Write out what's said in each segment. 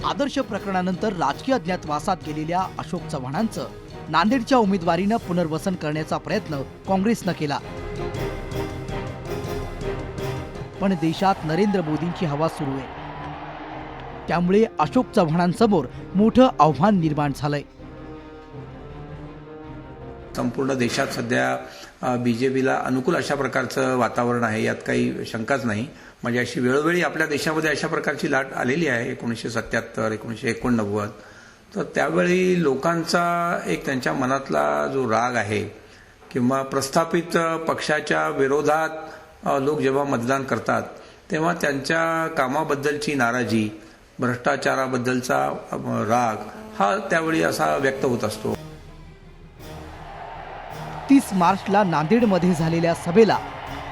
आदर्श प्रकरणानंतर राजकीय अज्ञातवासात गेलेल्या अशोक चव्हाणांचं नांदेडच्या उमेदवारीनं पुनर्वसन करण्याचा प्रयत्न काँग्रेसनं केला, पण देशात नरेंद्र मोदींची हवा सुरू आहे. त्यामुळे अशोक चव्हाणांसमोर मोठं आव्हान निर्माण झालंय. संपूर्ण देशात सध्या बीजेपीला अनुकूल अशा प्रकारचं वातावरण आहे, यात काही शंकाच नाही. म्हणजे अशी वेळोवेळी आपल्या देशामध्ये अशा प्रकारची लाट आलेली आहे 1977, 1989. तर त्यावेळी लोकांचा एक त्यांच्या मनातला जो राग आहे किंवा प्रस्थापित पक्षाच्या विरोधात लोक जेव्हा मतदान करतात तेव्हा त्यांच्या कामाबद्दलची नाराजी, भ्रष्टाचाराबद्दलचा राग हा त्यावेळी असा व्यक्त होत असतो. 30 मार्चला नांदेडमध्ये झालेल्या सभेला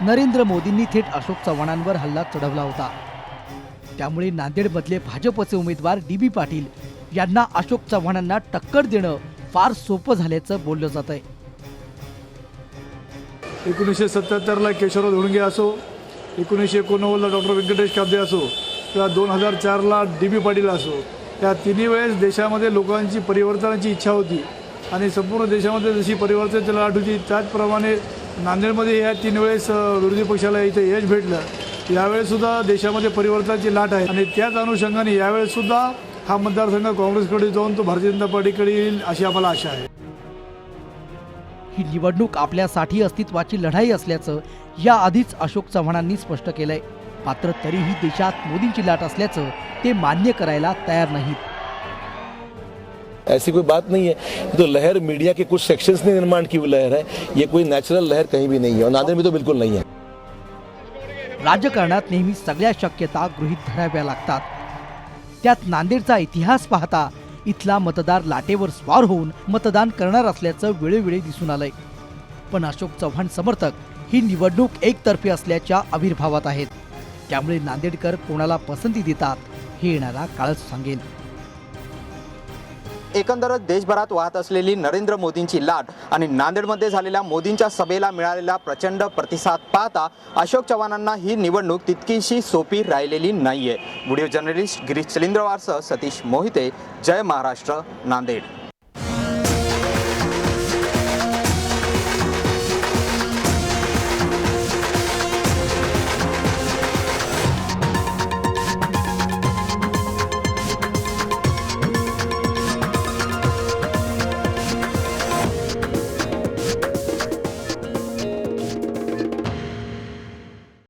नरेंद्र मोदींनी थेट अशोक चव्हाणांवर हल्ला चढवला होता. त्यामुळे नांदेडमधले भाजपचे उमेदवार DB पाटील यांना अशोक चव्हाणांना टक्कर देणं फार सोपं झाल्याचं बोललं जात आहे. 1977ला केशवराव धोंडगे असो, 1989ला डॉक्टर व्यंकटेश काब्दे असो किंवा 2004ला DB पाटील असो, त्या तिन्ही वेळेस देशामध्ये लोकांची परिवर्तनाची इच्छा होती आणि संपूर्ण देशामध्ये जशी परिवर्तनाची लाट होती त्याचप्रमाणे नांदेडमध्ये या 3 वेळेस विरोधी पक्षाला इथे यश भेटलं. यावेळेसुद्धा देशामध्ये परिवर्तनाची लाट आहे आणि त्याच अनुषंगाने यावेळेसुद्धा हा मतदारसंघ काँग्रेसकडे जाऊन तो भारतीय जनता पार्टीकडे येईल अशी आम्हाला आशा आहे. ही निवडणूक आपल्यासाठी अस्तित्वाची लढाई असल्याचं याआधीच अशोक चव्हाणांनी स्पष्ट केलंय. मात्र तरीही देशात मोदींची लाट असल्याचं ते मान्य करायला तयार नाहीत. ऐसी कोई बात नहीं है, तो लहर मीडिया के कुछ सेक्शंस ने निर्माण की लहर है, ये कोई नेचुरल लहर कहीं भी नहीं है और नांदेड़ में तो बिल्कुल नहीं है. राजकारणात नेहमी सगळ्या शक्यता गृहीत धराव्या लागतात. त्यात नांदेडचा इतिहास पाहता इथला मतदार लाटेवर स्वार होऊन मतदान करणार असल्याचं वेळोवेळी दिसून आलंय. पण अशोक चव्हाण समर्थक ही निवडणूक एकतर्फी असल्याच्या आविर्भावात आहेत. त्यामुळे नांदेडकर कोणाला पसंती देतात हे येणारा काळच सांगेल. एकंदरच देशभरात वाहत असलेली नरेंद्र मोदींची लाट आणि नांदेडमध्ये झालेल्या मोदींच्या सभेला मिळालेला प्रचंड प्रतिसाद पाहता अशोक चव्हाणांना ही निवडणूक तितकीशी सोपी राहिलेली नाहीये. व्हिडिओ जर्नलिस्ट गिरीश चलिंद्रवारसह सतीश मोहिते, जय महाराष्ट्र, नांदेड.